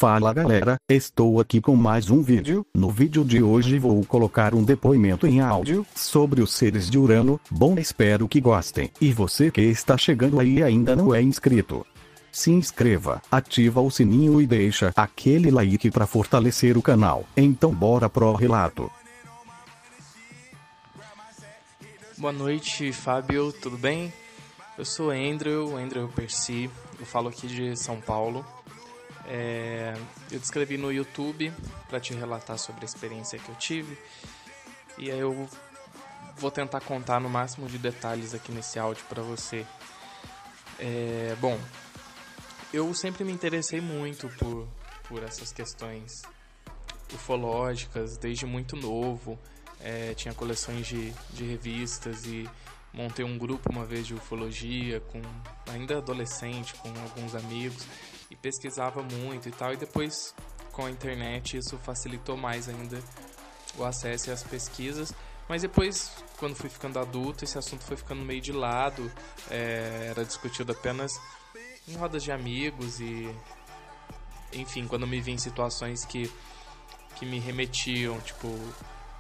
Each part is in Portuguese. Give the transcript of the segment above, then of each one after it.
Fala galera, estou aqui com mais um vídeo. No vídeo de hoje vou colocar um depoimento em áudio sobre os seres de Urano. Bom, espero que gostem. E você que está chegando aí e ainda não é inscrito, se inscreva, ativa o sininho e deixa aquele like para fortalecer o canal. Então bora pro relato. Boa noite, Fábio, tudo bem? Eu sou Andrew Percy, eu falo aqui de São Paulo. Eu te inscrevi no YouTube para te relatar sobre a experiência que eu tive. E aí eu vou tentar contar no máximo de detalhes aqui nesse áudio para você. Bom, eu sempre me interessei muito por essas questões ufológicas, desde muito novo. Tinha coleções de revistas e montei um grupo uma vez de ufologia, ainda adolescente, com alguns amigos, e pesquisava muito e tal. E depois, com a internet, isso facilitou mais ainda o acesso e as pesquisas. Mas depois, quando fui ficando adulto, esse assunto foi ficando meio de lado, era discutido apenas em rodas de amigos e, enfim, quando eu me vi em situações que me remetiam, tipo,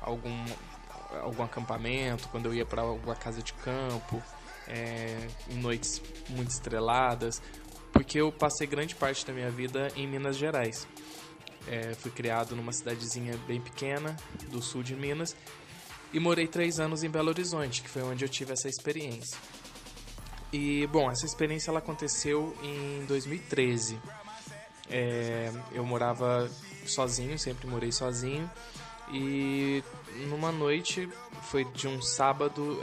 algum acampamento, quando eu ia para alguma casa de campo, em noites muito estreladas, porque eu passei grande parte da minha vida em Minas Gerais. Fui criado numa cidadezinha bem pequena do sul de Minas e morei 3 anos em Belo Horizonte, que foi onde eu tive essa experiência. E, bom, essa experiência ela aconteceu em 2013. Eu morava sozinho, sempre morei sozinho. E numa noite, foi de um sábado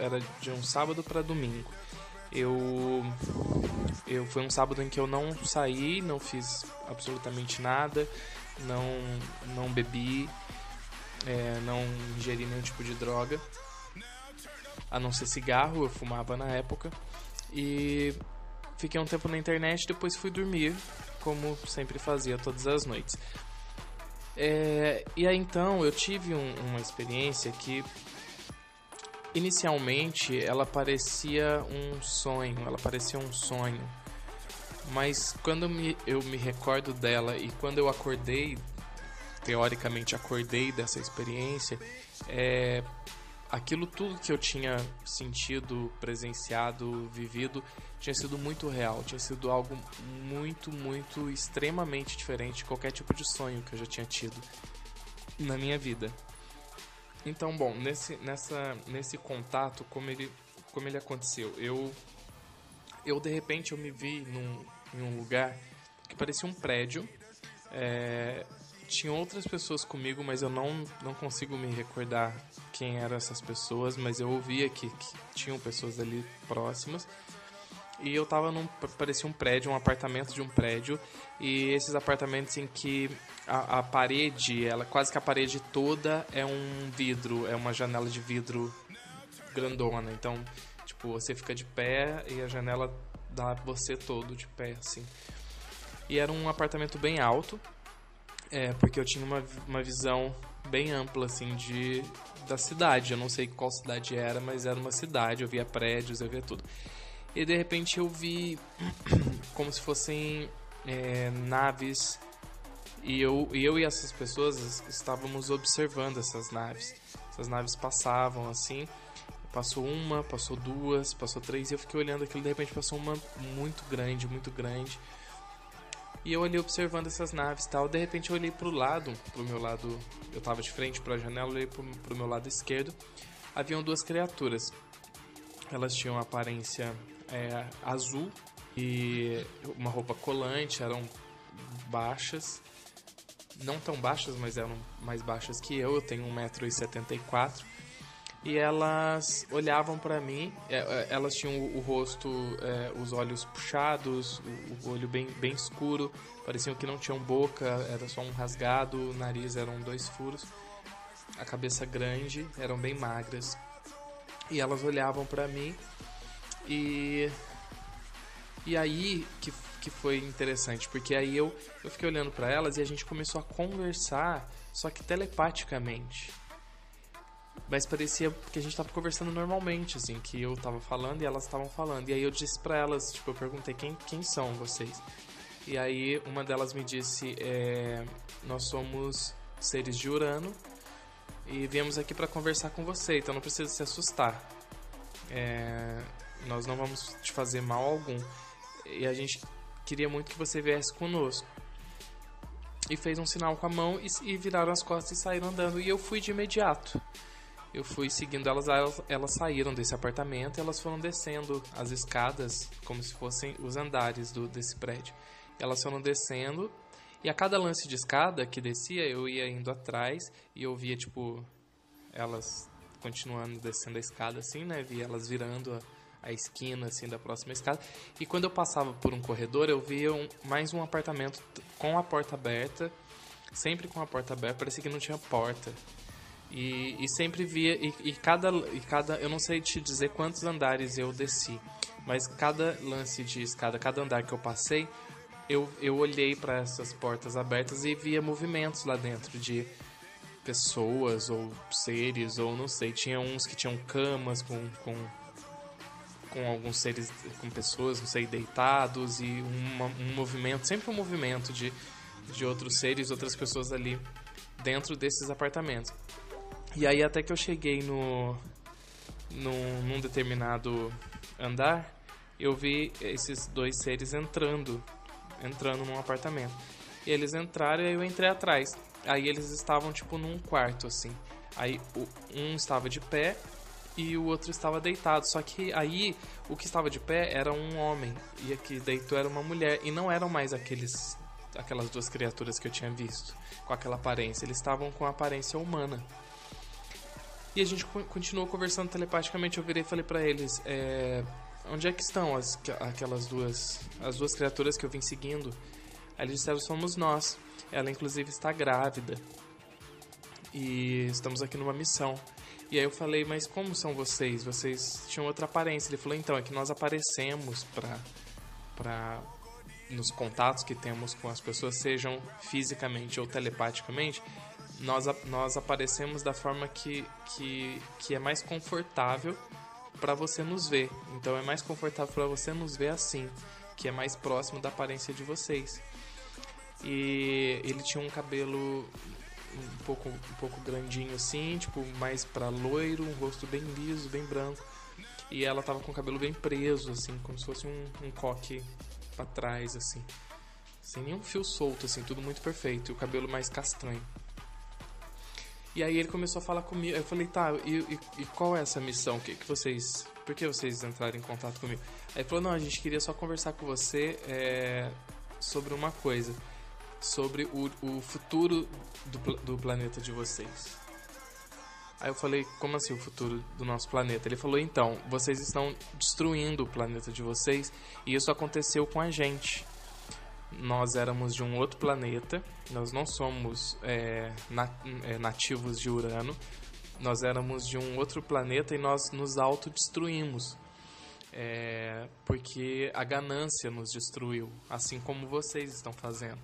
para domingo. Foi um sábado em que eu não saí, não fiz absolutamente nada, não bebi, não ingeri nenhum tipo de droga, a não ser cigarro, eu fumava na época. E fiquei um tempo na internet, depois fui dormir, como sempre fazia todas as noites. E aí então eu tive uma experiência que inicialmente ela parecia um sonho, mas quando eu me recordo dela e quando eu acordei, teoricamente acordei dessa experiência, aquilo tudo que eu tinha sentido, presenciado, vivido, tinha sido muito real, tinha sido algo muito, muito, extremamente diferente de qualquer tipo de sonho que eu já tinha tido na minha vida. Então, bom, nesse contato, como ele aconteceu, eu de repente eu me vi em um lugar que parecia um prédio. Tinha outras pessoas comigo, mas eu não consigo me recordar quem eram essas pessoas, mas eu ouvia que tinham pessoas ali próximas. E eu tava parecia um prédio, um apartamento de um prédio, e esses apartamentos em que a parede, quase que a parede toda é um vidro, é uma janela de vidro grandona. Então, tipo, você fica de pé e a janela dá você todo de pé, assim. E era um apartamento bem alto, porque eu tinha uma visão bem ampla, assim, da cidade. Eu não sei qual cidade era, mas era uma cidade, eu via prédios, eu via tudo. E de repente eu vi como se fossem naves, e eu e essas pessoas estávamos observando essas naves. Essas naves passavam assim, passou uma, passou duas, passou 3, e eu fiquei olhando aquilo. De repente passou uma muito grande, e eu olhei observando essas naves e tal. De repente eu olhei pro meu lado, eu tava de frente para a janela, eu olhei pro meu lado esquerdo. Haviam 2 criaturas. Elas tinham aparência azul e uma roupa colante, eram baixas, não tão baixas, mas eram mais baixas que eu tenho 1,74 m, e elas olhavam pra mim. Elas tinham o rosto, os olhos puxados, o olho bem escuro, pareciam que não tinham boca, era só um rasgado, o nariz eram 2 furos, a cabeça grande, eram bem magras, e elas olhavam pra mim. E aí que foi interessante, porque aí eu fiquei olhando pra elas e a gente começou a conversar, só que telepaticamente. Mas parecia que a gente tava conversando normalmente, assim, que eu tava falando e elas estavam falando. E aí eu disse pra elas, tipo, eu perguntei, quem são vocês? E aí uma delas me disse, nós somos seres de Urano e viemos aqui para conversar com você, então não precisa se assustar. Nós não vamos te fazer mal algum. E a gente queria muito que você viesse conosco. E fez um sinal com a mão e viraram as costas e saíram andando. E eu fui de imediato. Eu fui seguindo elas saíram desse apartamento e elas foram descendo as escadas como se fossem os andares desse prédio. Elas foram descendo e a cada lance de escada que descia eu ia indo atrás e eu via tipo elas continuando descendo a escada assim, né? Via elas virando a esquina assim da próxima escada. E quando eu passava por um corredor eu via mais um apartamento com a porta aberta, sempre com a porta aberta, parecia que não tinha porta. E sempre via, e cada, eu não sei te dizer quantos andares eu desci, mas cada lance de escada, cada andar que eu passei, eu olhei para essas portas abertas e via movimentos lá dentro de pessoas ou seres, ou não sei, tinha uns que tinham camas com alguns seres, com pessoas, não sei, deitados, e um movimento, sempre um movimento de outros seres, outras pessoas ali dentro desses apartamentos. E aí até que eu cheguei num determinado andar, eu vi esses dois seres entrando num apartamento. E eles entraram e aí eu entrei atrás. Aí eles estavam tipo num quarto assim. Aí um estava de pé e o outro estava deitado. Só que aí o que estava de pé era um homem e o que deitou era uma mulher. E não eram mais aquelas duas criaturas que eu tinha visto com aquela aparência. Eles estavam com a aparência humana. E a gente continuou conversando telepaticamente. Eu virei e falei pra eles, onde é que estão as duas criaturas que eu vim seguindo? Aí eles disseram, somos nós. Ela inclusive está grávida e estamos aqui numa missão. E aí eu falei, mas como são vocês? Vocês tinham outra aparência. Ele falou, então, é que nós aparecemos pra nos contatos que temos com as pessoas, sejam fisicamente ou telepaticamente, nós aparecemos da forma que é mais confortável para você nos ver. Então é mais confortável para você nos ver assim, que é mais próximo da aparência de vocês. E ele tinha um cabelo um pouco grandinho assim, tipo mais para loiro, um rosto bem liso, bem branco. E ela tava com o cabelo bem preso assim, como se fosse um coque para trás assim, sem nenhum fio solto assim, tudo muito perfeito, e o cabelo mais castanho. E aí ele começou a falar comigo. Eu falei, tá, e qual é essa missão? Por que vocês entraram em contato comigo? Aí ele falou, não, a gente queria só conversar com você sobre uma coisa. Sobre o futuro do planeta de vocês. Aí eu falei, como assim o futuro do nosso planeta? Ele falou, então, vocês estão destruindo o planeta de vocês e isso aconteceu com a gente. Nós éramos de um outro planeta, nós não somos nativos de Urano, nós éramos de um outro planeta e nós nos autodestruímos, porque a ganância nos destruiu, assim como vocês estão fazendo.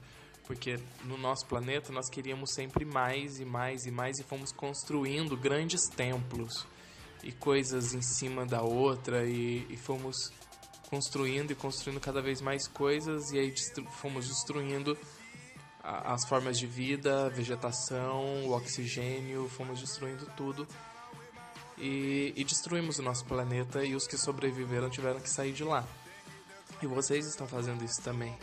Porque no nosso planeta nós queríamos sempre mais e mais e mais e fomos construindo grandes templos e coisas em cima da outra e fomos construindo e construindo cada vez mais coisas e aí fomos destruindo as formas de vida, a vegetação, o oxigênio, fomos destruindo tudo e destruímos o nosso planeta e os que sobreviveram tiveram que sair de lá. E vocês estão fazendo isso também.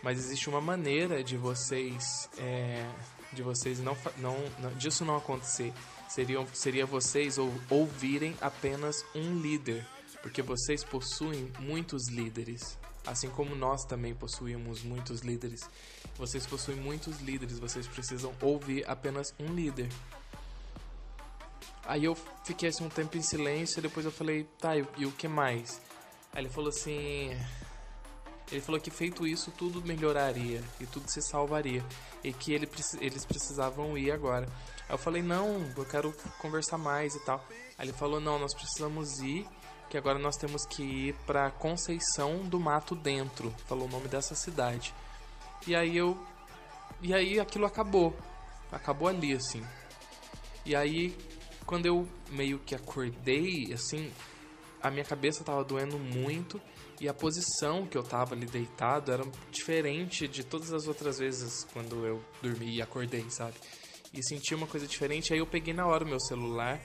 Mas existe uma maneira de vocês disso não acontecer. Seria vocês ouvirem apenas um líder, porque vocês possuem muitos líderes, assim como nós também possuímos muitos líderes. Vocês possuem muitos líderes, vocês precisam ouvir apenas um líder. Aí eu fiquei assim um tempo em silêncio e depois eu falei, tá, e o que mais? Aí ele falou assim... Ele falou que feito isso tudo melhoraria e tudo se salvaria e que eles precisavam ir agora. Aí eu falei, não, eu quero conversar mais e tal. Aí ele falou, não, nós precisamos ir, que agora nós temos que ir pra Conceição do Mato Dentro. Falou o nome dessa cidade. E aí aquilo acabou ali assim. E aí quando eu meio que acordei assim, a minha cabeça tava doendo muito e a posição que eu tava ali deitado era diferente de todas as outras vezes quando eu dormi e acordei, sabe? E senti uma coisa diferente, aí eu peguei na hora o meu celular,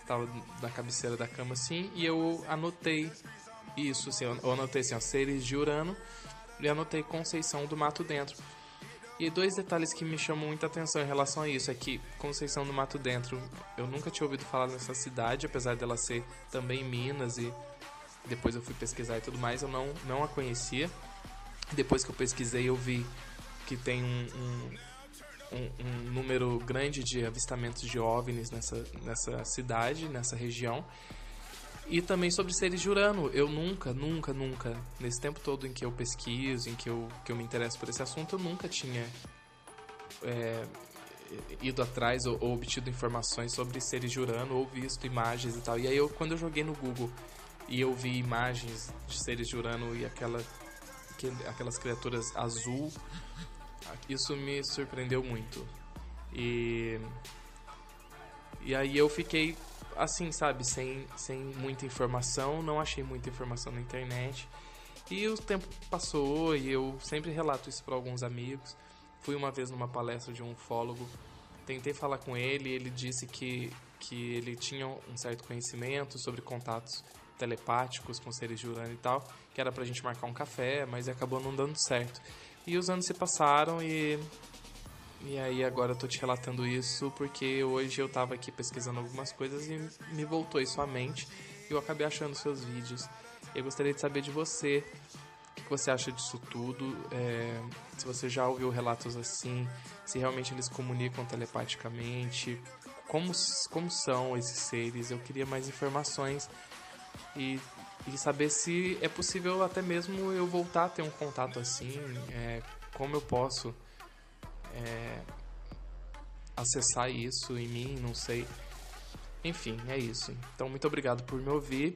tava na cabeceira da cama assim, e eu anotei isso, assim, eu anotei assim, ó, seres de Urano, e anotei Conceição do Mato Dentro. E 2 detalhes que me chamam muita atenção em relação a isso é que Conceição do Mato Dentro, eu nunca tinha ouvido falar nessa cidade, apesar dela ser também em Minas, e depois eu fui pesquisar e tudo mais, eu não a conhecia. Depois que eu pesquisei, eu vi que tem um número grande de avistamentos de OVNIs nessa cidade, nessa região. E também sobre seres de Urano. Eu nunca, nesse tempo todo em que eu pesquiso, em que eu me interesso por esse assunto, eu nunca tinha ido atrás ou obtido informações sobre seres de Urano, ou visto imagens e tal. E aí, quando eu joguei no Google e eu vi imagens de seres de Urano e aquelas criaturas azul, isso me surpreendeu muito. E aí eu fiquei assim, sabe, sem muita informação, não achei muita informação na internet. E o tempo passou e eu sempre relato isso para alguns amigos. Fui uma vez numa palestra de um ufólogo, tentei falar com ele, ele disse que ele tinha um certo conhecimento sobre contatos telepáticos com seres de Urano e tal, que era pra gente marcar um café, mas acabou não dando certo. E os anos se passaram e aí agora eu tô te relatando isso porque hoje eu tava aqui pesquisando algumas coisas e me voltou isso à mente e eu acabei achando seus vídeos. Eu gostaria de saber de você, o que você acha disso tudo, se você já ouviu relatos assim, se realmente eles comunicam telepaticamente, como são esses seres. Eu queria mais informações e saber se é possível até mesmo eu voltar a ter um contato assim, como eu posso acessar isso em mim, não sei. Enfim, é isso. Então, muito obrigado por me ouvir.